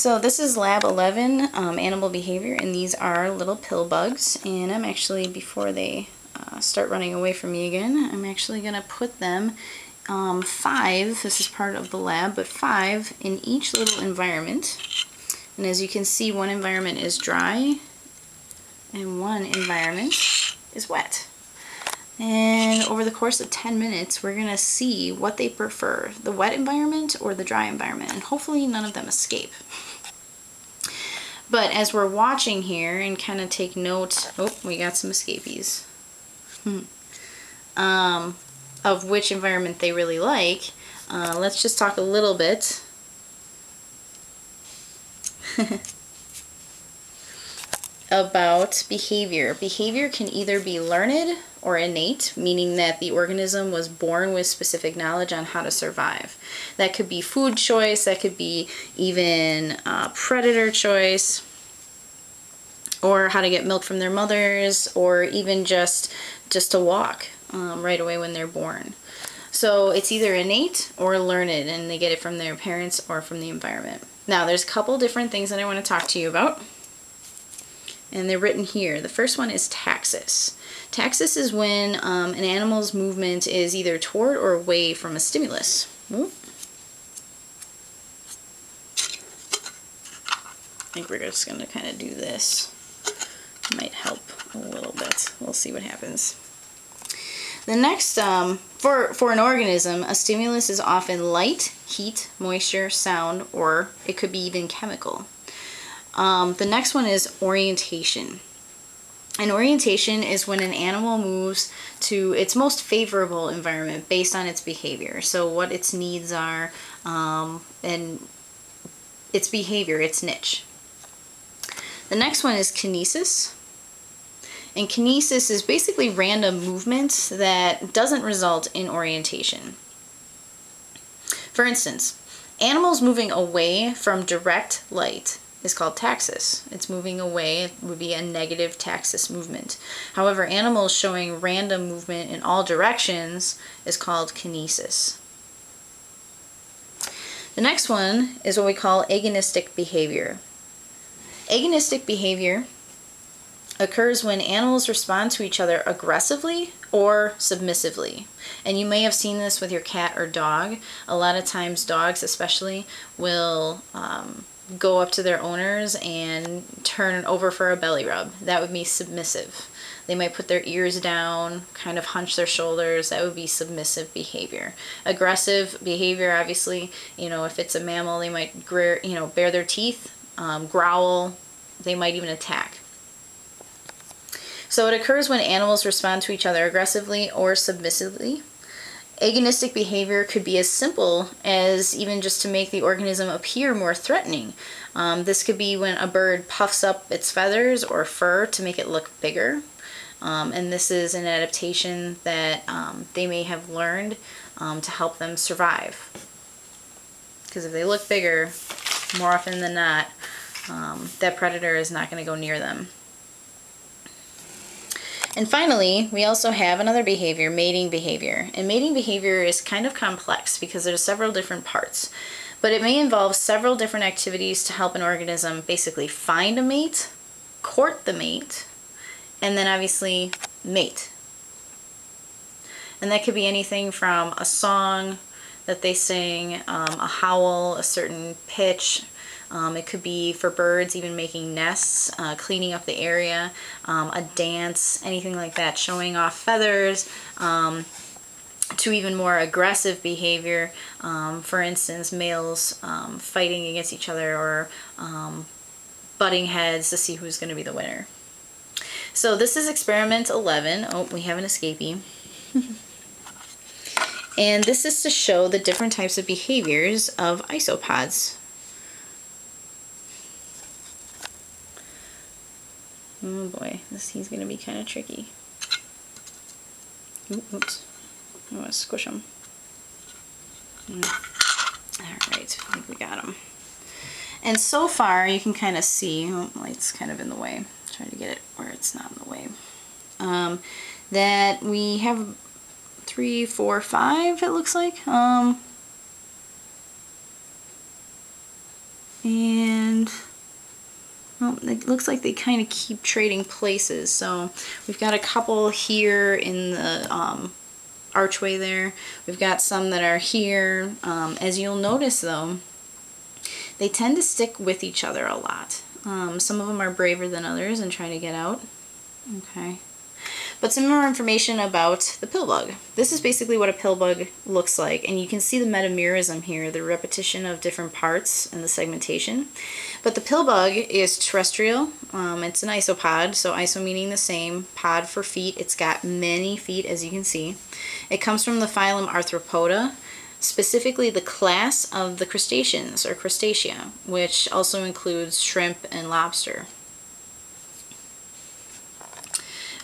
So this is Lab 11, Animal Behavior, and these are little pill bugs. And I'm actually, before they start running away from me again, I'm actually going to put them 5, this is part of the lab, but 5 in each little environment. And as you can see, one environment is dry and one environment is wet. And over the course of 10 minutes, we're going to see what they prefer, the wet environment or the dry environment, and hopefully none of them escape. But as we're watching here and kind of take note, oh, we got some escapees, of which environment they really like, let's just talk a little bit about behavior. Behavior can either be learned or innate, meaning that the organism was born with specific knowledge on how to survive. That could be food choice, that could be even predator choice, or how to get milk from their mothers, or even just to walk right away when they're born. So it's either innate or learned, and they get it from their parents or from the environment. Now there's a couple different things that I want to talk to you about, and they're written here. The first one is taxis. Taxis is when an animal's movement is either toward or away from a stimulus. I think we're just going to kind of do this. Might help a little bit. We'll see what happens. The next, for an organism, a stimulus is often light, heat, moisture, sound, or it could be even chemical. The next one is orientation. And orientation is when an animal moves to its most favorable environment based on its behavior. So what its needs are, and its behavior, its niche. The next one is kinesis. And kinesis is basically random movement that doesn't result in orientation. For instance, animals moving away from direct light is called taxis. It's moving away. It would be a negative taxis movement. However, animals showing random movement in all directions is called kinesis. The next one is what we call agonistic behavior. Agonistic behavior occurs when animals respond to each other aggressively or submissively. And you may have seen this with your cat or dog. A lot of times dogs especially will go up to their owners and turn over for a belly rub. That would be submissive. They might put their ears down, kind of hunch their shoulders. That would be submissive behavior. Aggressive behavior, obviously, if it's a mammal, they might bare their teeth, growl, they might even attack. So it occurs when animals respond to each other aggressively or submissively. Agonistic behavior could be as simple as even just to make the organism appear more threatening. This could be when a bird puffs up its feathers or fur to make it look bigger. And this is an adaptation that they may have learned to help them survive. Because if they look bigger, more often than not, that predator is not going to go near them. And finally, we also have another behavior, mating behavior. And mating behavior is kind of complex because there's several different parts. But it may involve several different activities to help an organism basically find a mate, court the mate, and then obviously mate. And that could be anything from a song that they sing, a howl, a certain pitch. It could be for birds even making nests, cleaning up the area, a dance, anything like that, showing off feathers, to even more aggressive behavior, for instance males fighting against each other or butting heads to see who's going to be the winner. So this is experiment 11. Oh, we have an escapee. And this is to show the different types of behaviors of isopods. Oh boy, he's going to be kind of tricky. Oops. I want to squish him. Alright, I think we got him. And so far, you can kind of see, light's kind of in the way. Try to get it where it's not in the way. That we have 3, 4, 5, it looks like. And well, it looks like they kind of keep trading places. So we've got a couple here in the archway there. We've got some that are here. As you'll notice though, they tend to stick with each other a lot. Some of them are braver than others and try to get out. Okay. But some more information about the pill bug. This is basically what a pill bug looks like, and you can see the metamerism here, the repetition of different parts and the segmentation. But the pill bug is terrestrial. It's an isopod, so iso meaning the same, pod for feet. It's got many feet, as you can see. It comes from the phylum Arthropoda, specifically the class of the crustaceans, or crustacea, which also includes shrimp and lobster.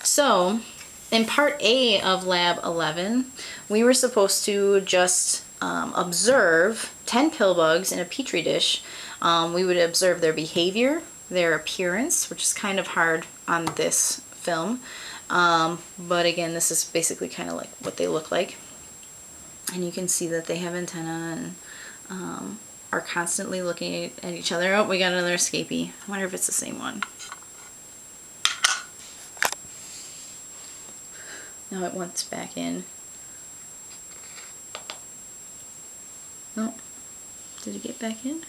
So, in part A of Lab 11, we were supposed to just observe 10 pill bugs in a petri dish. We would observe their behavior, their appearance, which is kind of hard on this film. But again, this is basically kind of like what they look like. And you can see that they have antennae and are constantly looking at each other. Oh, we got another escapee. I wonder if it's the same one. Now it wants back in. Oh, did it get back in?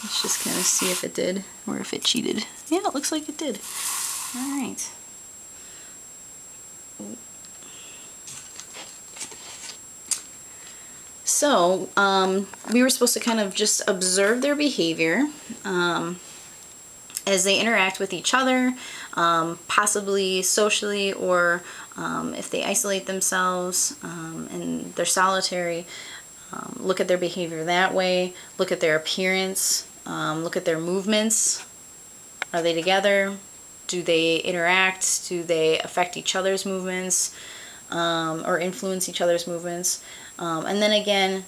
Let's just kind of see if it did, or if it cheated. Yeah, it looks like it did. Alright. So, we were supposed to kind of just observe their behavior as they interact with each other, possibly socially, or if they isolate themselves and they're solitary, look at their behavior that way, look at their appearance, look at their movements. Are they together? Do they interact? Do they affect each other's movements or influence each other's movements? And then again,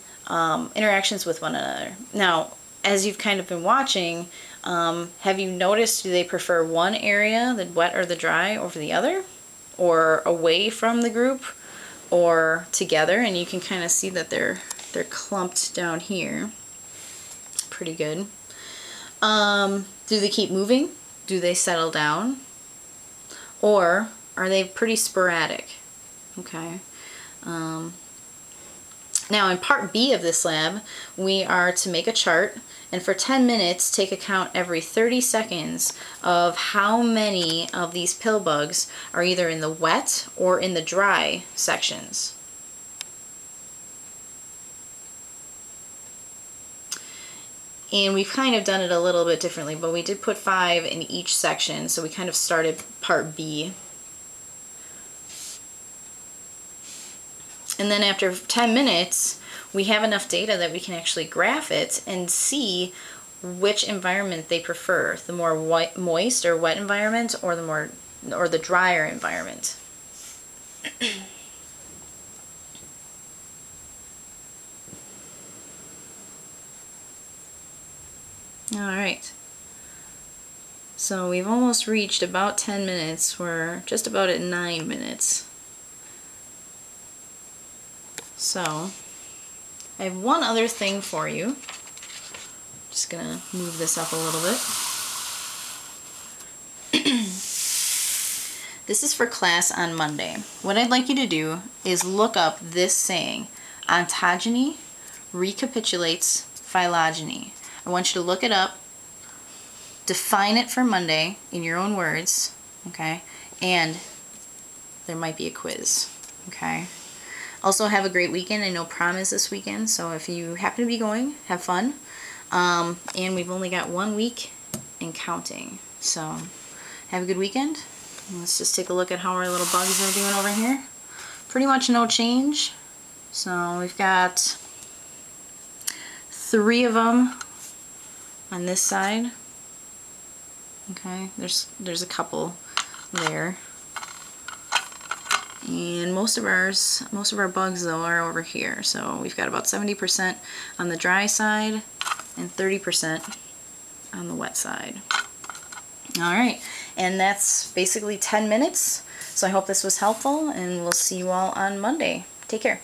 interactions with one another. Now, as you've kind of been watching, have you noticed, do they prefer one area, the wet or the dry, over the other? Or away from the group? Or together? And you can kind of see that they're clumped down here. Pretty good. Do they keep moving? Do they settle down? Or are they pretty sporadic? Okay. Now in part B of this lab, we are to make a chart, and for 10 minutes take account every 30 seconds of how many of these pill bugs are either in the wet or in the dry sections. And we've kind of done it a little bit differently, but we did put 5 in each section, so we kind of started part B. And then after 10 minutes, we have enough data that we can actually graph it and see which environment they prefer, the more moist or wet environment, or the drier environment. Alright, so we've almost reached about 10 minutes. We're just about at 9 minutes. So, I have one other thing for you. Just gonna move this up a little bit. This is for class on Monday. What I'd like you to do is look up this saying, ontogeny recapitulates phylogeny. I want you to look it up, define it for Monday in your own words, okay? And there might be a quiz, okay? Also, have a great weekend. I know prom is this weekend, so if you happen to be going, have fun. And we've only got 1 week and counting. So, have a good weekend. Let's just take a look at how our little bugs are doing over here. Pretty much no change. So, we've got 3 of them on this side. Okay, there's a couple there. And most of our bugs though are over here. So we've got about 70% on the dry side and 30% on the wet side. Alright, and that's basically 10 minutes. So I hope this was helpful, and we'll see you all on Monday. Take care.